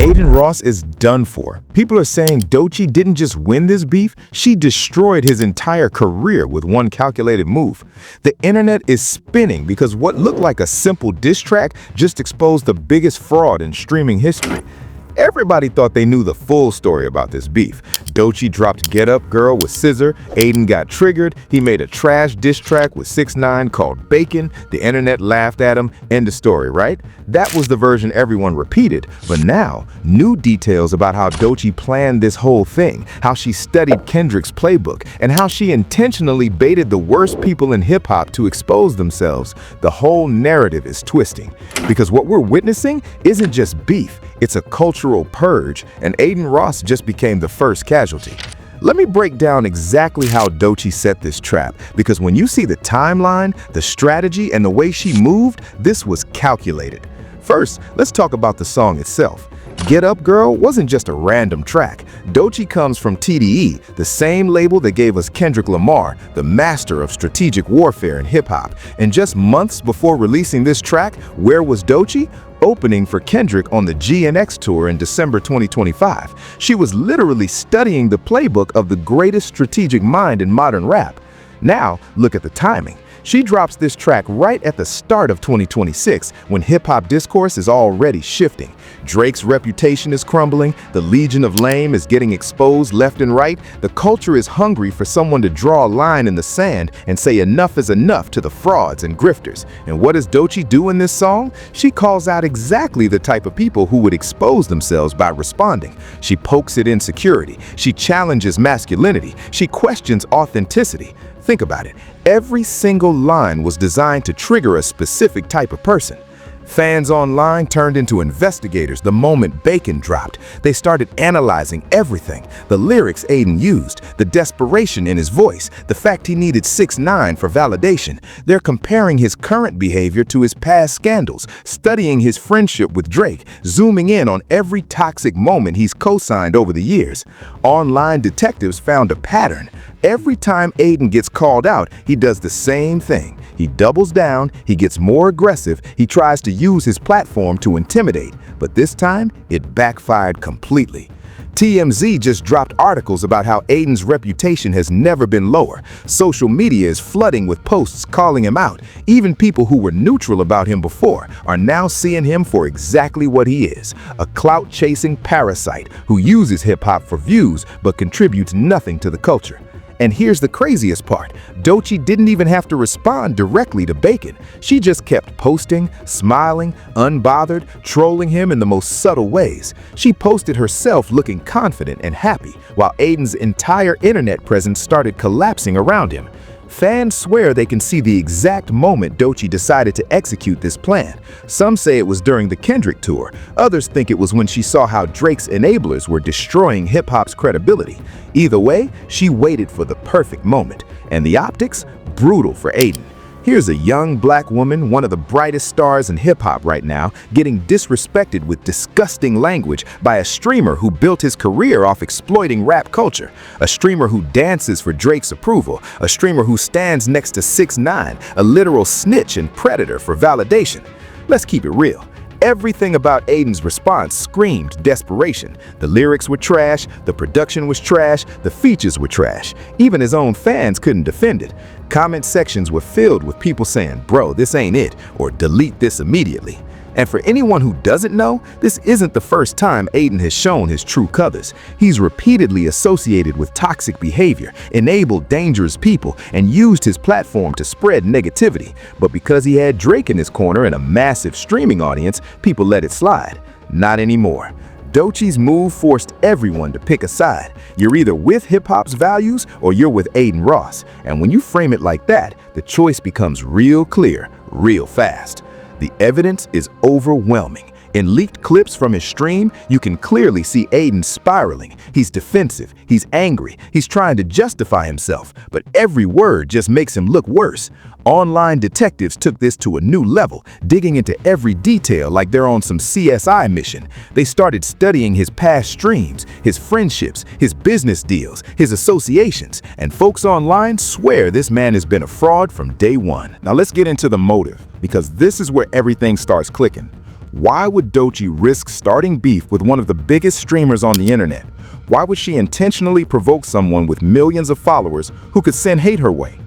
Adin Ross is done for. People are saying Dochi didn't just win this beef, she destroyed his entire career with one calculated move. The internet is spinning because what looked like a simple diss track just exposed the biggest fraud in streaming history. Everybody thought they knew the full story about this beef. Dochi dropped Get Up Girl with Scissor, Aiden got triggered, he made a trash diss track with 6ix9ine called Bacon, the internet laughed at him, end of story, right? That was the version everyone repeated, but now, new details about how Dochi planned this whole thing, how she studied Kendrick's playbook, and how she intentionally baited the worst people in hip-hop to expose themselves. The whole narrative is twisting, because what we're witnessing isn't just beef, it's a cultural purge, and Adin Ross just became the first casualty. Let me break down exactly how Dochi set this trap, because when you see the timeline, the strategy, and the way she moved, this was calculated. First, let's talk about the song itself. Get Up Girl wasn't just a random track. Dochi comes from TDE, the same label that gave us Kendrick Lamar, the master of strategic warfare in hip-hop. And just months before releasing this track, where was Dochi? Opening for Kendrick on the GNX tour in December 2025. She was literally studying the playbook of the greatest strategic mind in modern rap. Now, look at the timing. She drops this track right at the start of 2026, when hip-hop discourse is already shifting. Drake's reputation is crumbling, the Legion of Lame is getting exposed left and right, the culture is hungry for someone to draw a line in the sand and say enough is enough to the frauds and grifters. And what does Dochi do in this song? She calls out exactly the type of people who would expose themselves by responding. She pokes at insecurity, she challenges masculinity, she questions authenticity. Think about it. Every single line was designed to trigger a specific type of person. Fans online turned into investigators the moment Bacon dropped. They started analyzing everything. The lyrics Aiden used, the desperation in his voice, the fact he needed 6ix9ine for validation. They're comparing his current behavior to his past scandals, studying his friendship with Drake, zooming in on every toxic moment he's co-signed over the years. Online detectives found a pattern. Every time Aiden gets called out, he does the same thing. He doubles down, he gets more aggressive, he tries to use his platform to intimidate, but this time it backfired completely. TMZ just dropped articles about how Aiden's reputation has never been lower. Social media is flooding with posts calling him out. Even people who were neutral about him before are now seeing him for exactly what he is, a clout-chasing parasite who uses hip-hop for views but contributes nothing to the culture. And here's the craziest part. Dochi didn't even have to respond directly to Bacon. She just kept posting, smiling, unbothered, trolling him in the most subtle ways. She posted herself looking confident and happy, while Aiden's entire internet presence started collapsing around him. Fans swear they can see the exact moment Dochi decided to execute this plan. Some say it was during the Kendrick tour. Others think it was when she saw how Drake's enablers were destroying hip-hop's credibility. Either way, she waited for the perfect moment. And the optics? Brutal for Aiden. Here's a young black woman, one of the brightest stars in hip-hop right now, getting disrespected with disgusting language by a streamer who built his career off exploiting rap culture, a streamer who dances for Drake's approval, a streamer who stands next to 6ix9ine, a literal snitch and predator for validation. Let's keep it real. Everything about Aiden's response screamed desperation. The lyrics were trash, the production was trash, the features were trash. Even his own fans couldn't defend it. Comment sections were filled with people saying, "Bro, this ain't it," or "Delete this immediately." And for anyone who doesn't know, this isn't the first time Aiden has shown his true colors. He's repeatedly associated with toxic behavior, enabled dangerous people, and used his platform to spread negativity. But because he had Drake in his corner and a massive streaming audience, people let it slide. Not anymore. Dochi's move forced everyone to pick a side. You're either with hip-hop's values or you're with Adin Ross. And when you frame it like that, the choice becomes real clear, real fast. The evidence is overwhelming. In leaked clips from his stream, you can clearly see Aiden spiraling. He's defensive, he's angry, he's trying to justify himself, but every word just makes him look worse. Online detectives took this to a new level, digging into every detail like they're on some CSI mission. They started studying his past streams, his friendships, his business deals, his associations, and folks online swear this man has been a fraud from day one. Now let's get into the motive, because this is where everything starts clicking. Why would Dochi risk starting beef with one of the biggest streamers on the internet? Why would she intentionally provoke someone with millions of followers who could send hate her way?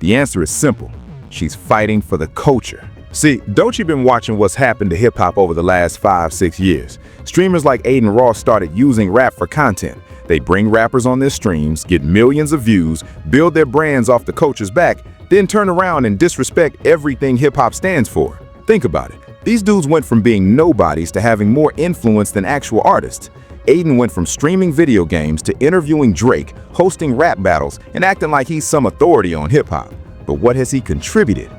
The answer is simple. She's fighting for the culture. See, Dochi been watching what's happened to hip-hop over the last 5-6 years. Streamers like Aiden Ross started using rap for content. They bring rappers on their streams, get millions of views, build their brands off the culture's back, then turn around and disrespect everything hip-hop stands for. Think about it. These dudes went from being nobodies to having more influence than actual artists. Aiden went from streaming video games to interviewing Drake, hosting rap battles, and acting like he's some authority on hip-hop. But what has he contributed?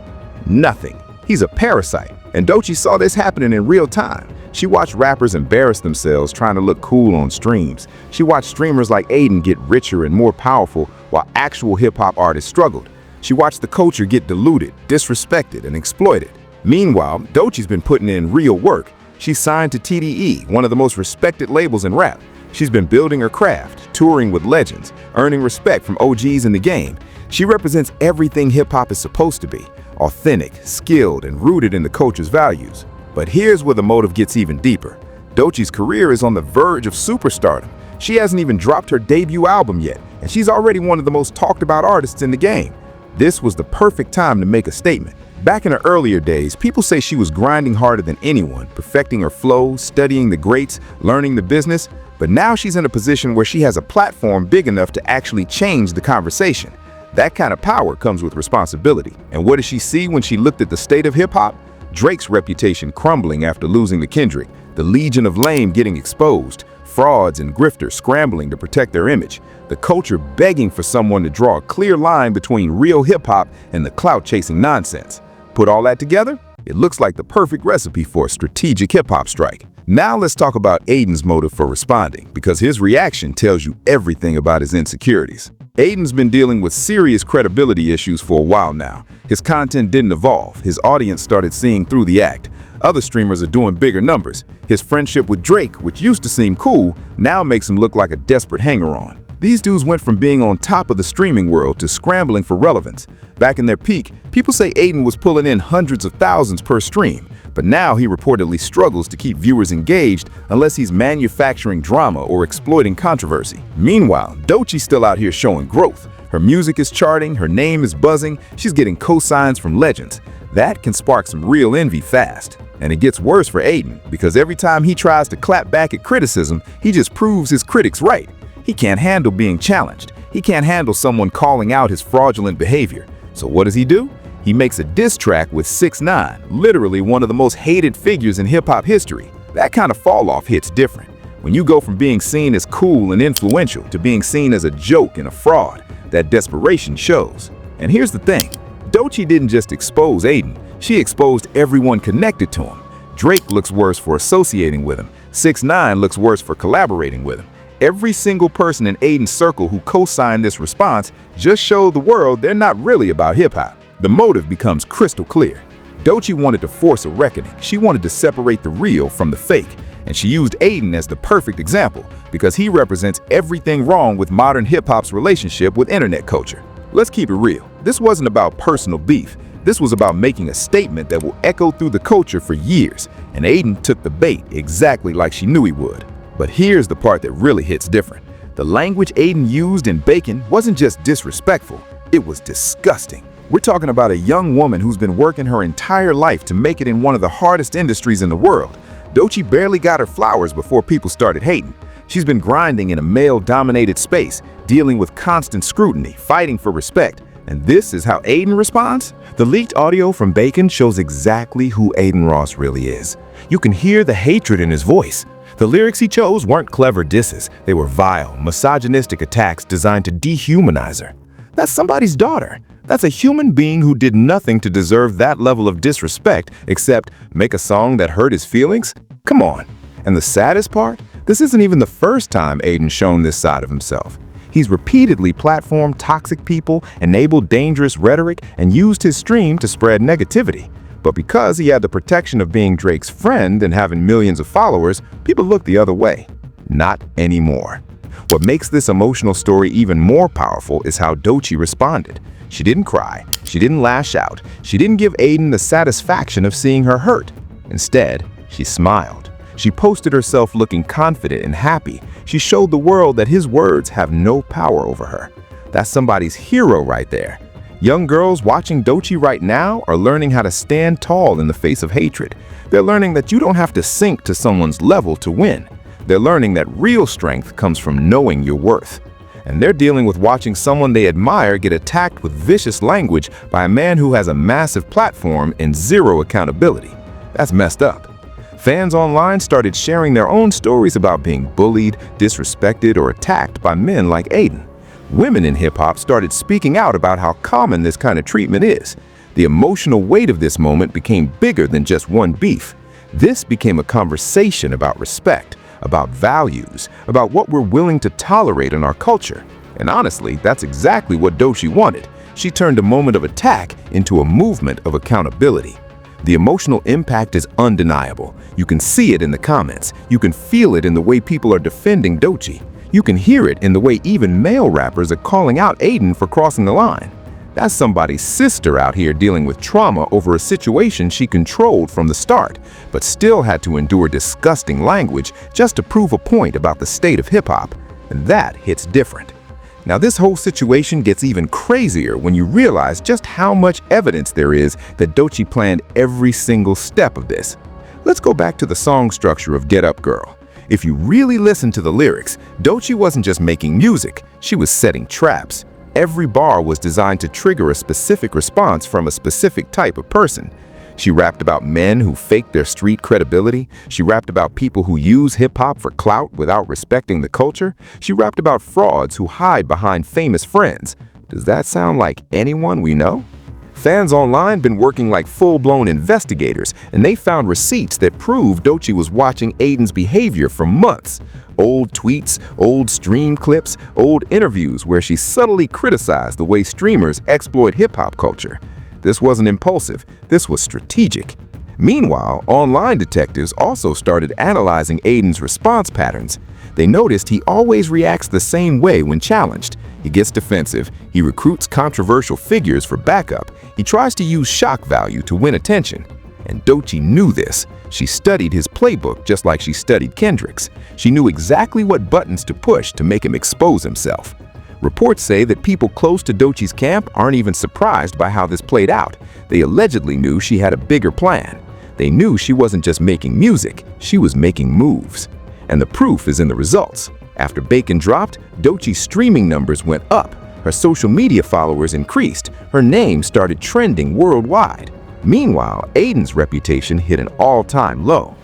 Nothing. He's a parasite, and Dochi saw this happening in real time. She watched rappers embarrass themselves trying to look cool on streams. She watched streamers like Aiden get richer and more powerful while actual hip-hop artists struggled. She watched the culture get diluted, disrespected, and exploited. Meanwhile, Dochi's been putting in real work. She's signed to TDE, one of the most respected labels in rap. She's been building her craft, touring with legends, earning respect from OGs in the game. She represents everything hip-hop is supposed to be: authentic, skilled, and rooted in the culture's values. But here's where the motive gets even deeper. Dochi's career is on the verge of superstardom. She hasn't even dropped her debut album yet, and she's already one of the most talked about artists in the game. This was the perfect time to make a statement. Back in her earlier days, people say she was grinding harder than anyone, perfecting her flow, studying the greats, learning the business. But now she's in a position where she has a platform big enough to actually change the conversation. That kind of power comes with responsibility. And what did she see when she looked at the state of hip-hop? Drake's reputation crumbling after losing to Kendrick, the Legion of Lame getting exposed, frauds and grifters scrambling to protect their image, the culture begging for someone to draw a clear line between real hip-hop and the clout-chasing nonsense. Put all that together, it looks like the perfect recipe for a strategic hip-hop strike. Now let's talk about Aiden's motive for responding, because his reaction tells you everything about his insecurities. Aiden's been dealing with serious credibility issues for a while now. His content didn't evolve. His audience started seeing through the act. Other streamers are doing bigger numbers. His friendship with Drake, which used to seem cool, now makes him look like a desperate hanger-on. These dudes went from being on top of the streaming world to scrambling for relevance. Back in their peak, people say Aiden was pulling in hundreds of thousands per stream, but now he reportedly struggles to keep viewers engaged unless he's manufacturing drama or exploiting controversy. Meanwhile, Dochi's still out here showing growth. Her music is charting, her name is buzzing, she's getting cosigns from legends. That can spark some real envy fast. And it gets worse for Aiden, because every time he tries to clap back at criticism, he just proves his critics right. He can't handle being challenged. He can't handle someone calling out his fraudulent behavior. So what does he do? He makes a diss track with 6ix9ine, literally one of the most hated figures in hip-hop history. That kind of fall-off hits different. When you go from being seen as cool and influential to being seen as a joke and a fraud, that desperation shows. And here's the thing. Dochi didn't just expose Aiden, she exposed everyone connected to him. Drake looks worse for associating with him. 6ix9ine looks worse for collaborating with him. Every single person in Aiden's circle who co-signed this response just showed the world they're not really about hip-hop. The motive becomes crystal clear. Dochi wanted to force a reckoning. She wanted to separate the real from the fake. And she used Aiden as the perfect example because he represents everything wrong with modern hip-hop's relationship with internet culture. Let's keep it real. This wasn't about personal beef. This was about making a statement that will echo through the culture for years. And Aiden took the bait exactly like she knew he would. But here's the part that really hits different. The language Aiden used in Bacon wasn't just disrespectful, it was disgusting. We're talking about a young woman who's been working her entire life to make it in one of the hardest industries in the world. Dochi barely got her flowers before people started hating. She's been grinding in a male-dominated space, dealing with constant scrutiny, fighting for respect. And this is how Aiden responds? The leaked audio from Bacon shows exactly who Adin Ross really is. You can hear the hatred in his voice. The lyrics he chose weren't clever disses. They were vile, misogynistic attacks designed to dehumanize her. That's somebody's daughter. That's a human being who did nothing to deserve that level of disrespect except make a song that hurt his feelings? Come on. And the saddest part? This isn't even the first time Aiden's shown this side of himself. He's repeatedly platformed toxic people, enabled dangerous rhetoric, and used his stream to spread negativity. But because he had the protection of being Drake's friend and having millions of followers, people looked the other way. Not anymore. What makes this emotional story even more powerful is how Dochi responded. She didn't cry, she didn't lash out, she didn't give Aiden the satisfaction of seeing her hurt. Instead, She smiled. She posted herself looking confident and happy. She showed the world that his words have no power over her. That's somebody's hero right there. Young girls watching Dochi right now are learning how to stand tall in the face of hatred. They're learning that you don't have to sink to someone's level to win. They're learning that real strength comes from knowing your worth. And they're dealing with watching someone they admire get attacked with vicious language by a man who has a massive platform and zero accountability. That's messed up. Fans online started sharing their own stories about being bullied, disrespected, or attacked by men like Aiden. Women in hip-hop started speaking out about how common this kind of treatment is. The emotional weight of this moment became bigger than just one beef. This became a conversation about respect, about values, about what we're willing to tolerate in our culture. And honestly, that's exactly what Dochi wanted. She turned a moment of attack into a movement of accountability. The emotional impact is undeniable. You can see it in the comments. You can feel it in the way people are defending Dochi. You can hear it in the way even male rappers are calling out Aiden for crossing the line. That's somebody's sister out here dealing with trauma over a situation she controlled from the start, but still had to endure disgusting language just to prove a point about the state of hip-hop. And that hits different. Now, this whole situation gets even crazier when you realize just how much evidence there is that Dochi planned every single step of this. Let's go back to the song structure of Get Up Girl. If you really listen to the lyrics, Dochi wasn't just making music, she was setting traps. Every bar was designed to trigger a specific response from a specific type of person. She rapped about men who fake their street credibility. She rapped about people who use hip-hop for clout without respecting the culture. She rapped about frauds who hide behind famous friends. Does that sound like anyone we know? Fans online been working like full-blown investigators, and they found receipts that prove Dochi was watching Aiden's behavior for months. Old tweets, old stream clips, old interviews where she subtly criticized the way streamers exploit hip-hop culture. This wasn't impulsive, this was strategic. Meanwhile, online detectives also started analyzing Aiden's response patterns. They noticed he always reacts the same way when challenged. He gets defensive, he recruits controversial figures for backup, he tries to use shock value to win attention. And Dochi knew this. She studied his playbook just like she studied Kendrick's. She knew exactly what buttons to push to make him expose himself. Reports say that people close to Dochi's camp aren't even surprised by how this played out. They allegedly knew she had a bigger plan. They knew she wasn't just making music, she was making moves. And the proof is in the results. After Bacon dropped, Dochi's streaming numbers went up. Her social media followers increased. Her name started trending worldwide. Meanwhile, Aiden's reputation hit an all-time low.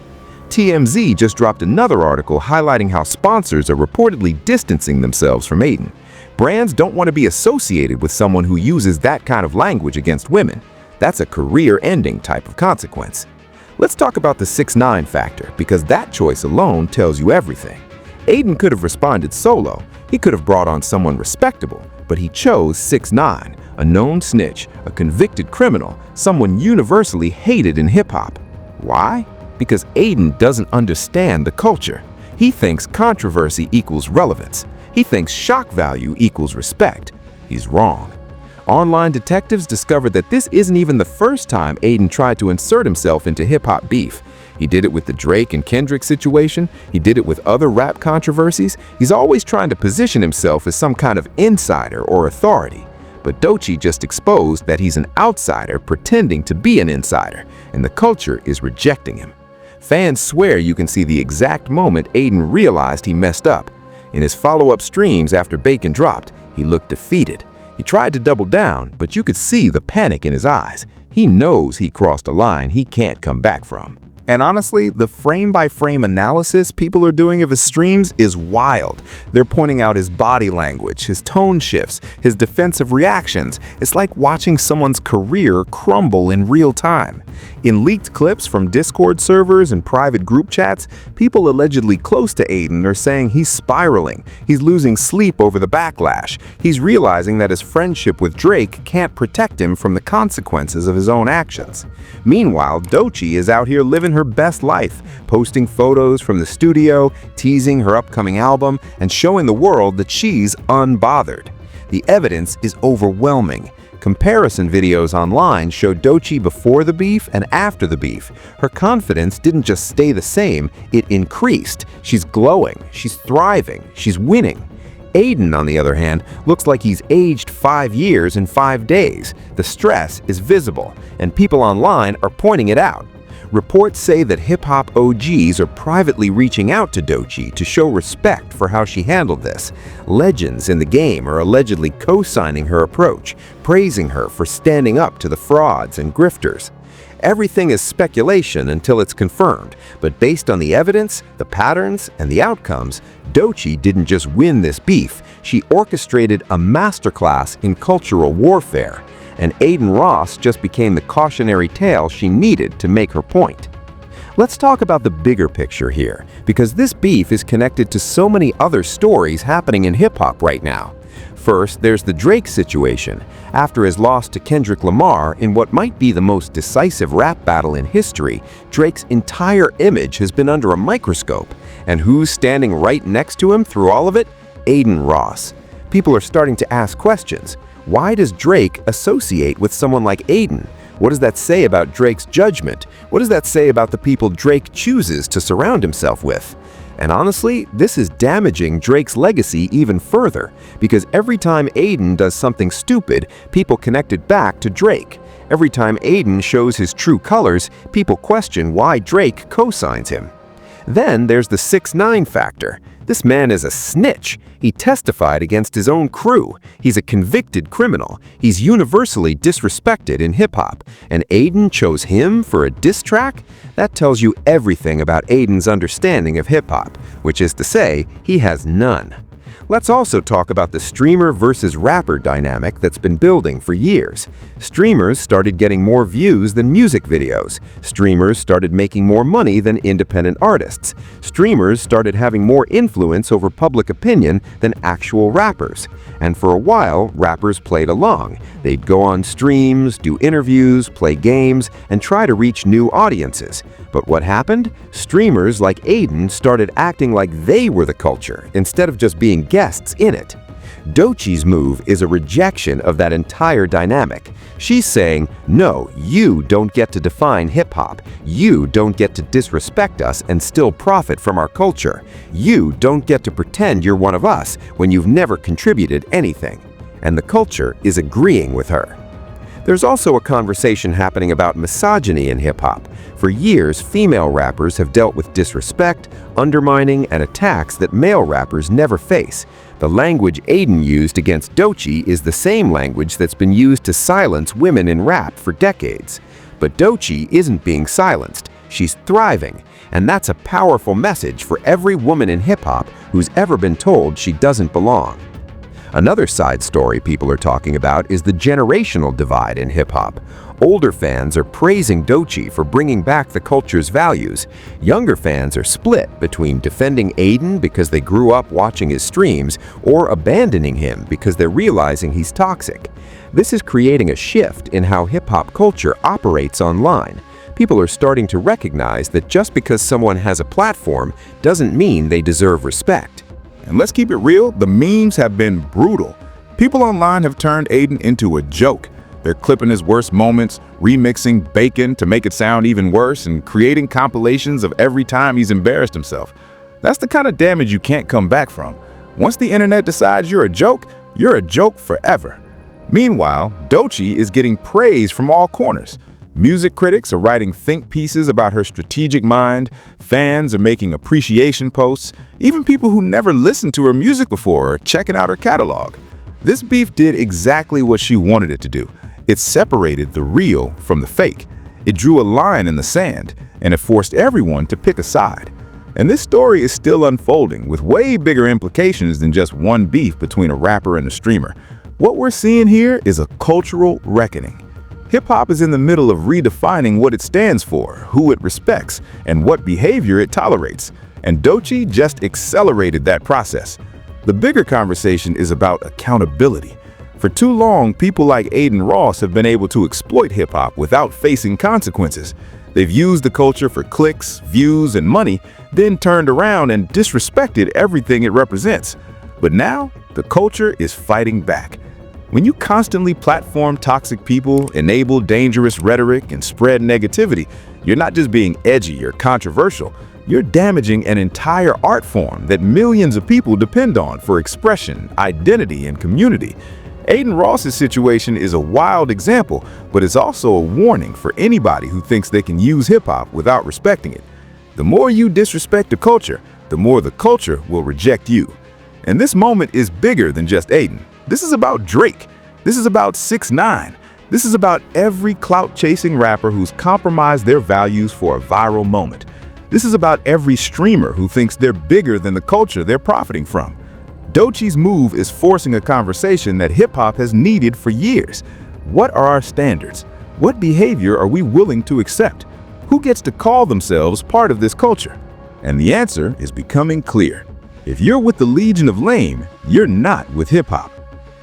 TMZ just dropped another article highlighting how sponsors are reportedly distancing themselves from Aiden. Brands don't want to be associated with someone who uses that kind of language against women. That's a career-ending type of consequence. Let's talk about the 6ix9ine factor, because that choice alone tells you everything. Aiden could have responded solo. He could have brought on someone respectable, but he chose 6ix9ine, a known snitch, a convicted criminal, someone universally hated in hip-hop. Why? Because Aiden doesn't understand the culture. He thinks controversy equals relevance. He thinks shock value equals respect. He's wrong. Online detectives discovered that this isn't even the first time Aiden tried to insert himself into hip-hop beef. He did it with the Drake and Kendrick situation. He did it with other rap controversies. He's always trying to position himself as some kind of insider or authority. But Dochi just exposed that he's an outsider pretending to be an insider, and the culture is rejecting him. Fans swear you can see the exact moment Aiden realized he messed up. In his follow-up streams after Bacon dropped, he looked defeated. He tried to double down, but you could see the panic in his eyes. He knows he crossed a line he can't come back from. And honestly, the frame-by-frame analysis people are doing of his streams is wild. They're pointing out his body language, his tone shifts, his defensive reactions. It's like watching someone's career crumble in real time. In leaked clips from Discord servers and private group chats, people allegedly close to Aiden are saying he's spiraling, he's losing sleep over the backlash, he's realizing that his friendship with Drake can't protect him from the consequences of his own actions. Meanwhile, Dochi is out here living her best life, posting photos from the studio, teasing her upcoming album, and showing the world that she's unbothered. The evidence is overwhelming. Comparison videos online show Dochi before the beef and after the beef. Her confidence didn't just stay the same, it increased. She's glowing, she's thriving, she's winning. Aiden, on the other hand, looks like he's aged 5 years in 5 days. The stress is visible, and people online are pointing it out. Reports say that hip-hop OGs are privately reaching out to Dochi to show respect for how she handled this. Legends in the game are allegedly co-signing her approach, praising her for standing up to the frauds and grifters. Everything is speculation until it's confirmed, but based on the evidence, the patterns, and the outcomes, Dochi didn't just win this beef, she orchestrated a masterclass in cultural warfare. And Adin Ross just became the cautionary tale she needed to make her point. Let's talk about the bigger picture here, because this beef is connected to so many other stories happening in hip-hop right now. First, there's the Drake situation. After his loss to Kendrick Lamar in what might be the most decisive rap battle in history, Drake's entire image has been under a microscope. And who's standing right next to him through all of it? Adin Ross. People are starting to ask questions. Why does Drake associate with someone like Aiden? What does that say about Drake's judgment? What does that say about the people Drake chooses to surround himself with? And honestly, this is damaging Drake's legacy even further, because every time Aiden does something stupid, people connect it back to Drake. Every time Aiden shows his true colors, people question why Drake co-signs him. Then there's the 6ix9ine factor. This man is a snitch. He testified against his own crew. He's a convicted criminal. He's universally disrespected in hip-hop. And Aiden chose him for a diss track? That tells you everything about Aiden's understanding of hip-hop, which is to say, he has none. Let's also talk about the streamer versus rapper dynamic that's been building for years. Streamers started getting more views than music videos. Streamers started making more money than independent artists. Streamers started having more influence over public opinion than actual rappers. And for a while, rappers played along. They'd go on streams, do interviews, play games, and try to reach new audiences. But what happened? Streamers like Aiden started acting like they were the culture, instead of just being guests in it. Dochi's move is a rejection of that entire dynamic. She's saying, no, you don't get to define hip-hop. You don't get to disrespect us and still profit from our culture. You don't get to pretend you're one of us when you've never contributed anything. And the culture is agreeing with her. There's also a conversation happening about misogyny in hip-hop. For years, female rappers have dealt with disrespect, undermining, and attacks that male rappers never face. The language Aiden used against Dochi is the same language that's been used to silence women in rap for decades. But Dochi isn't being silenced. She's thriving. And that's a powerful message for every woman in hip-hop who's ever been told she doesn't belong. Another side story people are talking about is the generational divide in hip-hop. Older fans are praising Dochi for bringing back the culture's values. Younger fans are split between defending Aiden because they grew up watching his streams or abandoning him because they're realizing he's toxic. This is creating a shift in how hip-hop culture operates online. People are starting to recognize that just because someone has a platform doesn't mean they deserve respect. And let's keep it real, the memes have been brutal. People online have turned Aiden into a joke. They're clipping his worst moments, remixing Bacon to make it sound even worse, and creating compilations of every time he's embarrassed himself. That's the kind of damage you can't come back from. Once the internet decides you're a joke forever. Meanwhile, Dochi is getting praise from all corners. Music critics are writing think pieces about her strategic mind, fans are making appreciation posts, even people who never listened to her music before are checking out her catalog. This beef did exactly what she wanted it to do. It separated the real from the fake. It drew a line in the sand, and it forced everyone to pick a side. And this story is still unfolding with way bigger implications than just one beef between a rapper and a streamer. What we're seeing here is a cultural reckoning. Hip-hop is in the middle of redefining what it stands for, who it respects, and what behavior it tolerates. And Dochi just accelerated that process. The bigger conversation is about accountability. For too long, people like Adin Ross have been able to exploit hip-hop without facing consequences. They've used the culture for clicks, views, and money, then turned around and disrespected everything it represents. But now, the culture is fighting back. When you constantly platform toxic people, enable dangerous rhetoric, and spread negativity, you're not just being edgy or controversial, you're damaging an entire art form that millions of people depend on for expression, identity, and community. Aiden Ross's situation is a wild example, but it's also a warning for anybody who thinks they can use hip-hop without respecting it. The more you disrespect the culture, the more the culture will reject you. And this moment is bigger than just Aiden. This is about Drake. This is about 6ix9ine. This is about every clout-chasing rapper who's compromised their values for a viral moment. This is about every streamer who thinks they're bigger than the culture they're profiting from. Dochi's move is forcing a conversation that hip-hop has needed for years. What are our standards? What behavior are we willing to accept? Who gets to call themselves part of this culture? And the answer is becoming clear. If you're with the Legion of Lame, you're not with hip-hop.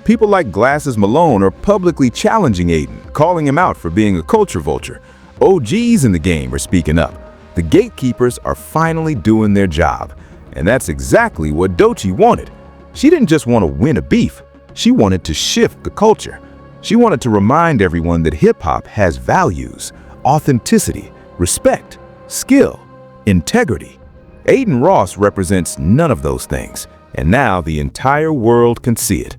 People like Glasses Malone are publicly challenging Aiden, calling him out for being a culture vulture. OGs in the game are speaking up. The gatekeepers are finally doing their job. And that's exactly what Dochi wanted. She didn't just want to win a beef. She wanted to shift the culture. She wanted to remind everyone that hip-hop has values, authenticity, respect, skill, integrity. Aiden Ross represents none of those things, and now the entire world can see it.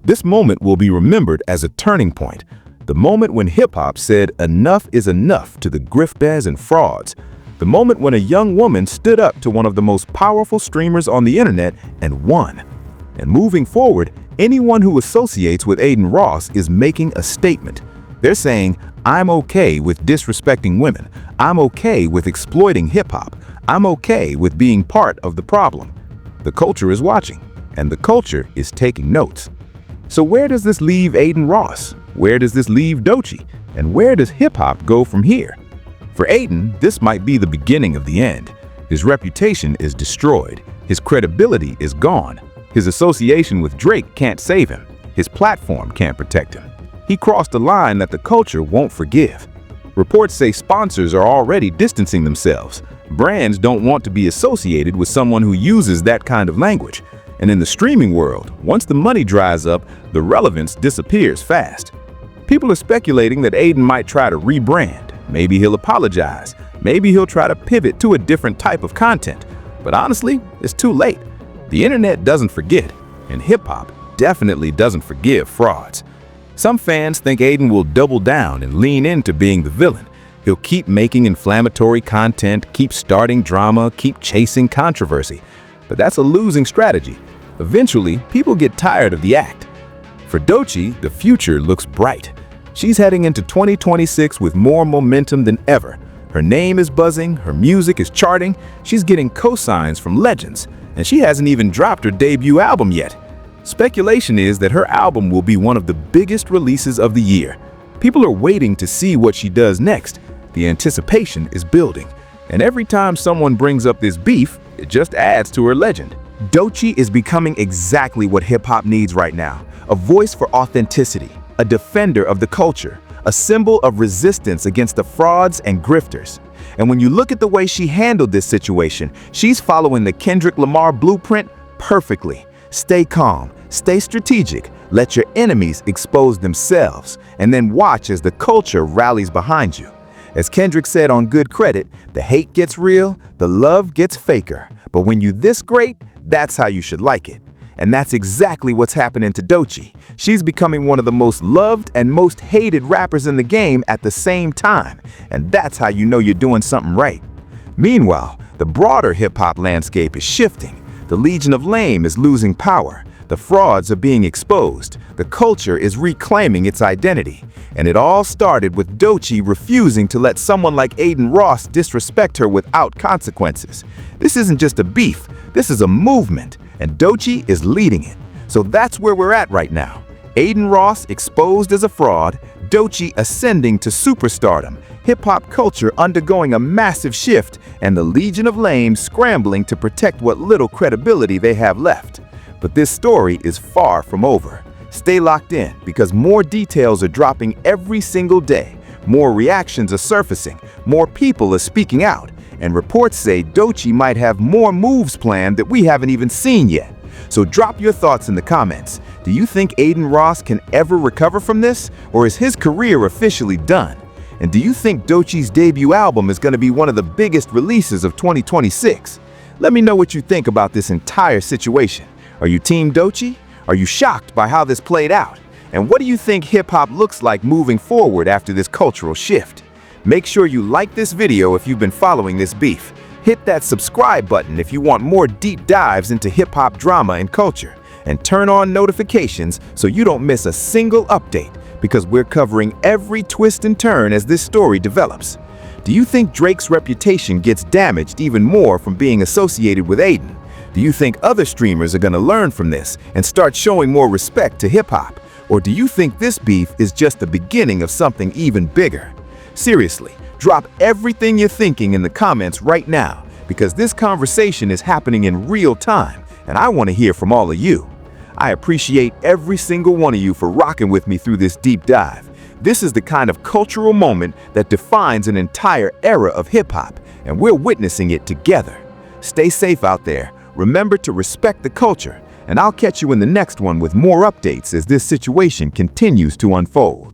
This moment will be remembered as a turning point, the moment when hip-hop said enough is enough to the grifters and frauds, the moment when a young woman stood up to one of the most powerful streamers on the internet and won. And moving forward, anyone who associates with Aiden Ross is making a statement. They're saying, I'm okay with disrespecting women. I'm okay with exploiting hip-hop. I'm okay with being part of the problem. The culture is watching, and the culture is taking notes. So where does this leave Aiden Ross? Where does this leave Dochi? And where does hip-hop go from here? For Aiden, this might be the beginning of the end. His reputation is destroyed. His credibility is gone. His association with Drake can't save him. His platform can't protect him. He crossed a line that the culture won't forgive. Reports say sponsors are already distancing themselves. Brands don't want to be associated with someone who uses that kind of language. And in the streaming world, once the money dries up, the relevance disappears fast. People are speculating that Aiden might try to rebrand. Maybe he'll apologize. Maybe he'll try to pivot to a different type of content. But honestly, it's too late. The internet doesn't forget, and hip-hop definitely doesn't forgive frauds. Some fans think Aiden will double down and lean into being the villain. He'll keep making inflammatory content, keep starting drama, keep chasing controversy. But that's a losing strategy. Eventually, people get tired of the act. For Dochi, the future looks bright. She's heading into 2026 with more momentum than ever. Her name is buzzing, her music is charting, she's getting cosigns from legends, and she hasn't even dropped her debut album yet. Speculation is that her album will be one of the biggest releases of the year. People are waiting to see what she does next. The anticipation is building, and every time someone brings up this beef, it just adds to her legend. Dochi is becoming exactly what hip-hop needs right now. A voice for authenticity, a defender of the culture, a symbol of resistance against the frauds and grifters. And when you look at the way she handled this situation, she's following the Kendrick Lamar blueprint perfectly. Stay calm, stay strategic, let your enemies expose themselves, and then watch as the culture rallies behind you. As Kendrick said on Good Credit, the hate gets real, the love gets faker. But when you this great, that's how you should like it. And that's exactly what's happening to Dochi. She's becoming one of the most loved and most hated rappers in the game at the same time. And that's how you know you're doing something right. Meanwhile, the broader hip-hop landscape is shifting. The Legion of Lame is losing power. The frauds are being exposed. The culture is reclaiming its identity. And it all started with Dochi refusing to let someone like Aiden Ross disrespect her without consequences. This isn't just a beef, this is a movement, and Dochi is leading it. So that's where we're at right now. Aiden Ross exposed as a fraud, Dochi ascending to superstardom, hip-hop culture undergoing a massive shift, and the Legion of Lame scrambling to protect what little credibility they have left. But this story is far from over. Stay locked in, because more details are dropping every single day. More reactions are surfacing, more people are speaking out, and reports say Dochi might have more moves planned that we haven't even seen yet. So drop your thoughts in the comments. Do you think Aiden Ross can ever recover from this, or is his career officially done? And do you think Dochi's debut album is going to be one of the biggest releases of 2026? Let me know what you think about this entire situation. Are you Team Dochi? Are you shocked by how this played out? And what do you think hip-hop looks like moving forward after this cultural shift? Make sure you like this video if you've been following this beef. Hit that subscribe button if you want more deep dives into hip-hop drama and culture. And turn on notifications so you don't miss a single update, because we're covering every twist and turn as this story develops. Do you think Drake's reputation gets damaged even more from being associated with Aiden? Do you think other streamers are going to learn from this and start showing more respect to hip-hop? Or do you think this beef is just the beginning of something even bigger? Seriously, drop everything you're thinking in the comments right now, because this conversation is happening in real time, and I want to hear from all of you. I appreciate every single one of you for rocking with me through this deep dive. This is the kind of cultural moment that defines an entire era of hip-hop, and we're witnessing it together. Stay safe out there, remember to respect the culture, and I'll catch you in the next one with more updates as this situation continues to unfold.